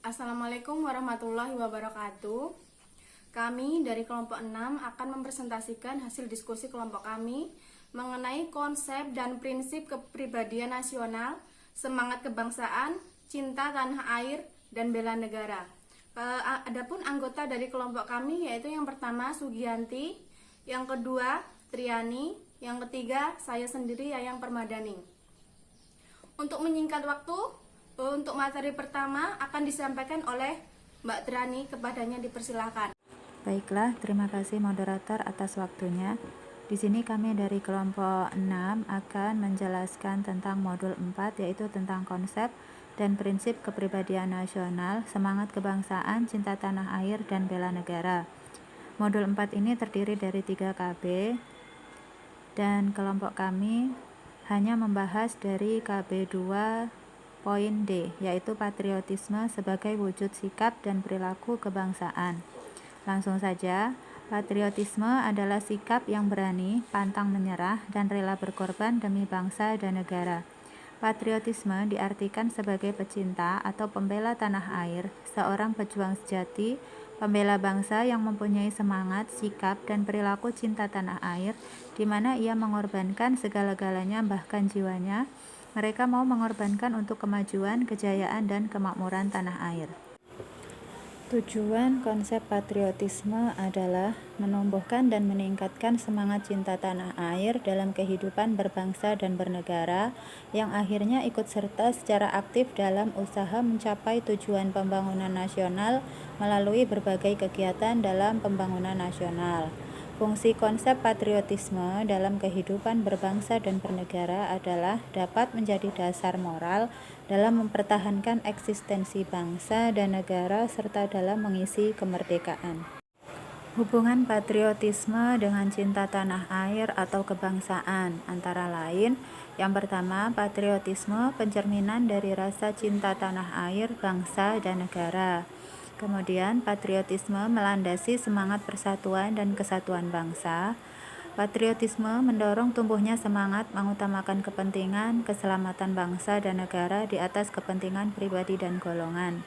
Assalamualaikum warahmatullahi wabarakatuh. Kami dari kelompok 6 akan mempresentasikan hasil diskusi kelompok kami mengenai konsep dan prinsip kepribadian nasional, semangat kebangsaan, cinta tanah air, dan bela negara. Adapun anggota dari kelompok kami yaitu yang pertama Sugianti, yang kedua Triani, yang ketiga saya sendiri Yayang Permadani. Untuk menyingkat waktu, untuk materi pertama akan disampaikan oleh Mbak Triani, kepadanya dipersilahkan. Baiklah, terima kasih moderator atas waktunya. Di sini kami dari kelompok 6 akan menjelaskan tentang modul 4, yaitu tentang konsep dan prinsip kepribadian nasional, semangat kebangsaan, cinta tanah air, dan bela negara. Modul 4 ini terdiri dari 3 KB, dan kelompok kami hanya membahas dari KB 2 poin D, yaitu patriotisme sebagai wujud sikap dan perilaku kebangsaan. Langsung saja, patriotisme adalah sikap yang berani, pantang menyerah, dan rela berkorban demi bangsa dan negara. Patriotisme diartikan sebagai pecinta atau pembela tanah air, seorang pejuang sejati, pembela bangsa yang mempunyai semangat, sikap, dan perilaku cinta tanah air, di mana ia mengorbankan segala-galanya bahkan jiwanya. Mereka mau mengorbankan untuk kemajuan, kejayaan, dan kemakmuran tanah air. Tujuan konsep patriotisme adalah menumbuhkan dan meningkatkan semangat cinta tanah air dalam kehidupan berbangsa dan bernegara, yang akhirnya ikut serta secara aktif dalam usaha mencapai tujuan pembangunan nasional melalui berbagai kegiatan dalam pembangunan nasional. Fungsi konsep patriotisme dalam kehidupan berbangsa dan bernegara adalah dapat menjadi dasar moral dalam mempertahankan eksistensi bangsa dan negara serta dalam mengisi kemerdekaan. Hubungan patriotisme dengan cinta tanah air atau kebangsaan antara lain: yang pertama, patriotisme pencerminan dari rasa cinta tanah air, bangsa, dan negara. Kemudian, patriotisme melandasi semangat persatuan dan kesatuan bangsa. Patriotisme mendorong tumbuhnya semangat mengutamakan kepentingan, keselamatan bangsa dan negara di atas kepentingan pribadi dan golongan.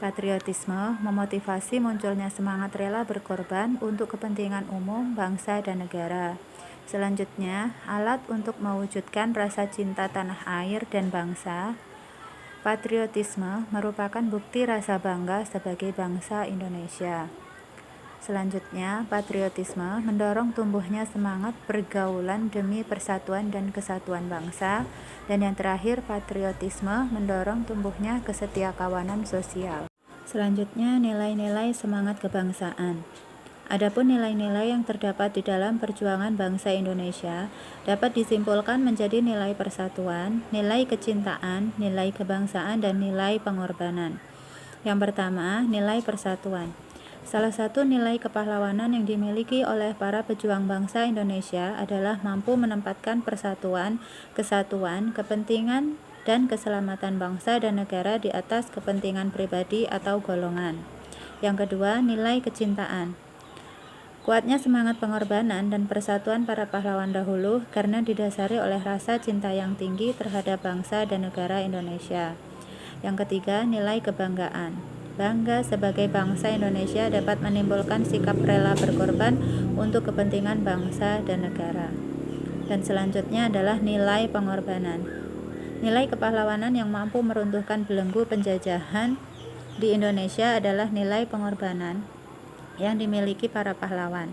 Patriotisme memotivasi munculnya semangat rela berkorban untuk kepentingan umum, bangsa, dan negara. Selanjutnya, alat untuk mewujudkan rasa cinta tanah air dan bangsa. Patriotisme merupakan bukti rasa bangga sebagai bangsa Indonesia. Selanjutnya, patriotisme mendorong tumbuhnya semangat pergaulan demi persatuan dan kesatuan bangsa. Dan yang terakhir, patriotisme mendorong tumbuhnya kesetiakawanan sosial. Selanjutnya, nilai-nilai semangat kebangsaan. Adapun nilai-nilai yang terdapat di dalam perjuangan bangsa Indonesia dapat disimpulkan menjadi nilai persatuan, nilai kecintaan, nilai kebangsaan, dan nilai pengorbanan. Yang pertama, nilai persatuan. Salah satu nilai kepahlawanan yang dimiliki oleh para pejuang bangsa Indonesia adalah mampu menempatkan persatuan, kesatuan, kepentingan, dan keselamatan bangsa dan negara di atas kepentingan pribadi atau golongan. Yang kedua, nilai kecintaan. Kuatnya semangat pengorbanan dan persatuan para pahlawan dahulu karena didasari oleh rasa cinta yang tinggi terhadap bangsa dan negara Indonesia. Yang ketiga, nilai kebanggaan. Bangga sebagai bangsa Indonesia dapat menimbulkan sikap rela berkorban untuk kepentingan bangsa dan negara. Dan selanjutnya adalah nilai pengorbanan. Nilai kepahlawanan yang mampu meruntuhkan belenggu penjajahan di Indonesia adalah nilai pengorbanan yang dimiliki para pahlawan.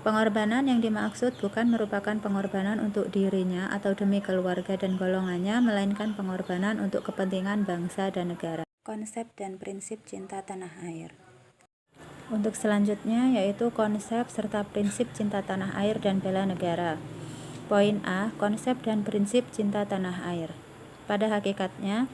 Pengorbanan yang dimaksud bukan merupakan pengorbanan untuk dirinya atau demi keluarga dan golongannya, melainkan pengorbanan untuk kepentingan bangsa dan negara. Konsep dan prinsip cinta tanah air. Untuk selanjutnya yaitu konsep serta prinsip cinta tanah air dan bela negara. Poin A, konsep dan prinsip cinta tanah air. Pada hakikatnya,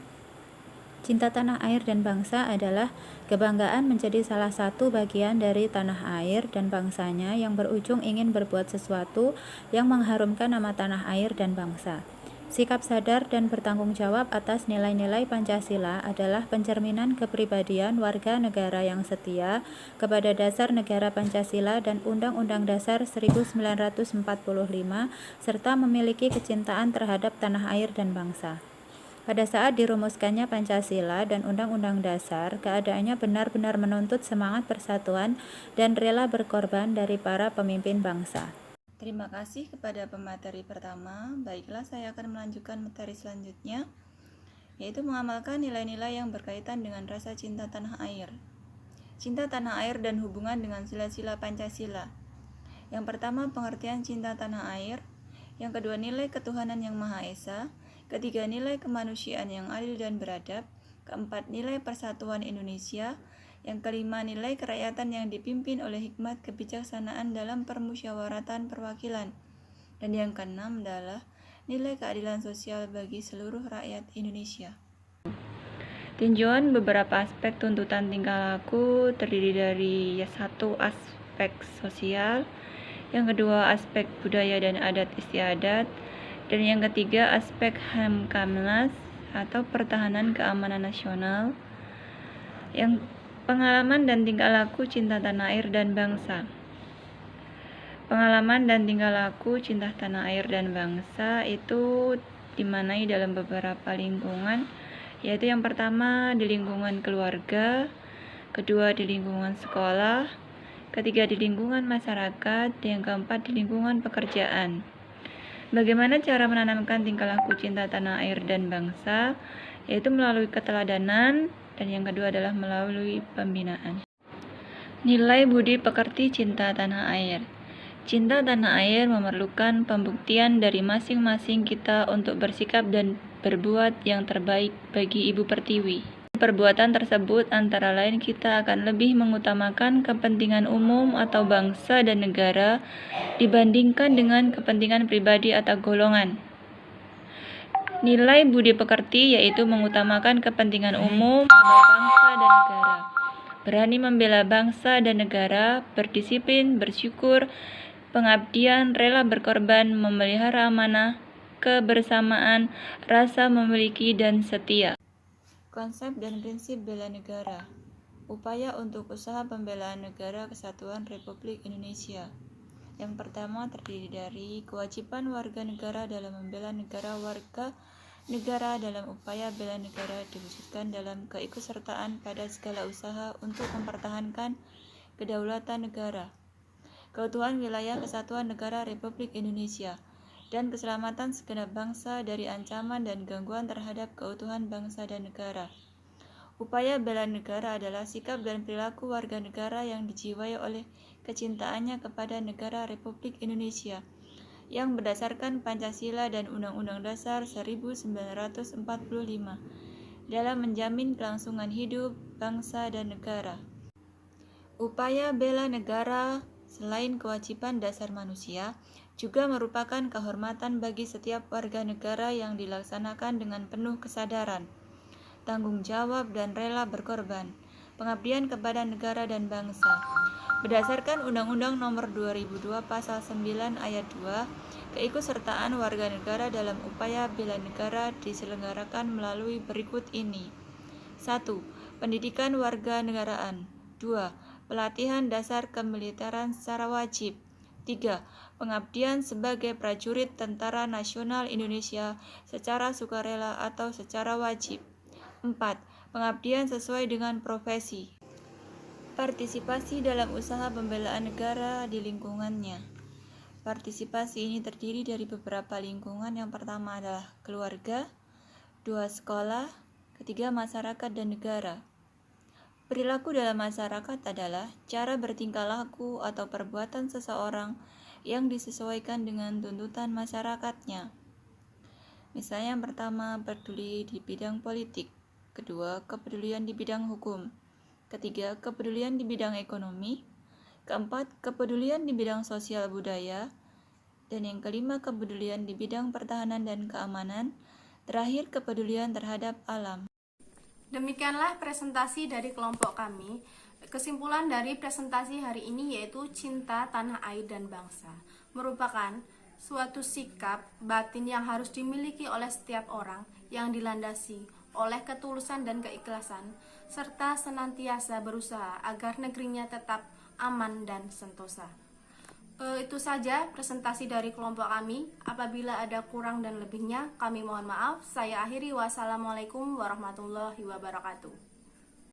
cinta tanah air dan bangsa adalah kebanggaan menjadi salah satu bagian dari tanah air dan bangsanya yang berujung ingin berbuat sesuatu yang mengharumkan nama tanah air dan bangsa. Sikap sadar dan bertanggung jawab atas nilai-nilai Pancasila adalah pencerminan kepribadian warga negara yang setia kepada dasar negara Pancasila dan Undang-Undang Dasar 1945 serta memiliki kecintaan terhadap tanah air dan bangsa. Pada saat dirumuskannya Pancasila dan Undang-Undang Dasar, keadaannya benar-benar menuntut semangat persatuan dan rela berkorban dari para pemimpin bangsa. Terima kasih kepada pemateri pertama. Baiklah, saya akan melanjutkan materi selanjutnya, yaitu mengamalkan nilai-nilai yang berkaitan dengan rasa cinta tanah air. Cinta tanah air dan hubungan dengan sila-sila Pancasila. Yang pertama, pengertian cinta tanah air. Yang kedua, nilai ketuhanan yang Maha Esa. Ketiga, nilai kemanusiaan yang adil dan beradab. Keempat, nilai persatuan Indonesia. Yang kelima, nilai kerakyatan yang dipimpin oleh hikmat kebijaksanaan dalam permusyawaratan perwakilan. Dan yang keenam adalah nilai keadilan sosial bagi seluruh rakyat Indonesia. Tinjauan beberapa aspek tuntutan tingkah laku terdiri dari satu, aspek sosial, yang kedua aspek budaya dan adat istiadat, dan yang ketiga aspek Hamkamnas atau pertahanan keamanan nasional. Yang pengalaman dan tingkah laku cinta tanah air dan bangsa. Pengalaman dan tingkah laku cinta tanah air dan bangsa itu dimaknai dalam beberapa lingkungan, yaitu yang pertama di lingkungan keluarga, kedua di lingkungan sekolah, ketiga di lingkungan masyarakat, yang keempat di lingkungan pekerjaan. Bagaimana cara menanamkan tingkah laku cinta tanah air dan bangsa? Yaitu melalui keteladanan, dan yang kedua adalah melalui pembinaan. Nilai budi pekerti cinta tanah air. Cinta tanah air memerlukan pembuktian dari masing-masing kita untuk bersikap dan berbuat yang terbaik bagi Ibu Pertiwi. Perbuatan tersebut antara lain kita akan lebih mengutamakan kepentingan umum atau bangsa dan negara dibandingkan dengan kepentingan pribadi atau golongan. Nilai budi pekerti yaitu mengutamakan kepentingan umum atau bangsa dan negara, berani membela bangsa dan negara, berdisiplin, bersyukur, pengabdian, rela berkorban, memelihara amanah, kebersamaan, rasa memiliki dan setia. Konsep dan prinsip bela negara. Upaya untuk usaha pembelaan negara kesatuan Republik Indonesia. Yang pertama terdiri dari kewajiban warga negara dalam membela negara. Warga negara dalam upaya bela negara diwujudkan dalam keikutsertaan pada segala usaha untuk mempertahankan kedaulatan negara, keutuhan wilayah kesatuan negara Republik Indonesia, dan keselamatan segenap bangsa dari ancaman dan gangguan terhadap keutuhan bangsa dan negara. Upaya bela negara adalah sikap dan perilaku warga negara yang dijiwai oleh kecintaannya kepada negara Republik Indonesia, yang berdasarkan Pancasila dan Undang-Undang Dasar 1945, dalam menjamin kelangsungan hidup bangsa dan negara. Upaya bela negara selain kewajiban dasar manusia, juga merupakan kehormatan bagi setiap warga negara yang dilaksanakan dengan penuh kesadaran, tanggung jawab dan rela berkorban, pengabdian kepada negara dan bangsa. Berdasarkan Undang-Undang Nomor 2002 Pasal 9 Ayat 2, keikutsertaan warga negara dalam upaya bela negara diselenggarakan melalui berikut ini. 1. Pendidikan warga negaraan. 2. Pelatihan dasar kemiliteran secara wajib. 3. Pengabdian sebagai prajurit Tentara Nasional Indonesia secara sukarela atau secara wajib. 4. Pengabdian sesuai dengan profesi. Partisipasi dalam usaha pembelaan negara di lingkungannya. Partisipasi ini terdiri dari beberapa lingkungan. Yang pertama adalah keluarga, 2. sekolah, ketiga masyarakat dan negara. Perilaku dalam masyarakat adalah cara bertingkah laku atau perbuatan seseorang yang disesuaikan dengan tuntutan masyarakatnya. Misalnya yang pertama, peduli di bidang politik. Kedua, kepedulian di bidang hukum. Ketiga, kepedulian di bidang ekonomi. Keempat, kepedulian di bidang sosial budaya. Dan yang kelima, kepedulian di bidang pertahanan dan keamanan. Terakhir, kepedulian terhadap alam. Demikianlah presentasi dari kelompok kami. Kesimpulan dari presentasi hari ini yaitu cinta tanah air dan bangsa merupakan suatu sikap batin yang harus dimiliki oleh setiap orang yang dilandasi oleh ketulusan dan keikhlasan, serta senantiasa berusaha agar negerinya tetap aman dan sentosa. Itu saja presentasi dari kelompok kami. Apabila ada kurang dan lebihnya, kami mohon maaf. Saya akhiri. Wassalamualaikum warahmatullahi wabarakatuh.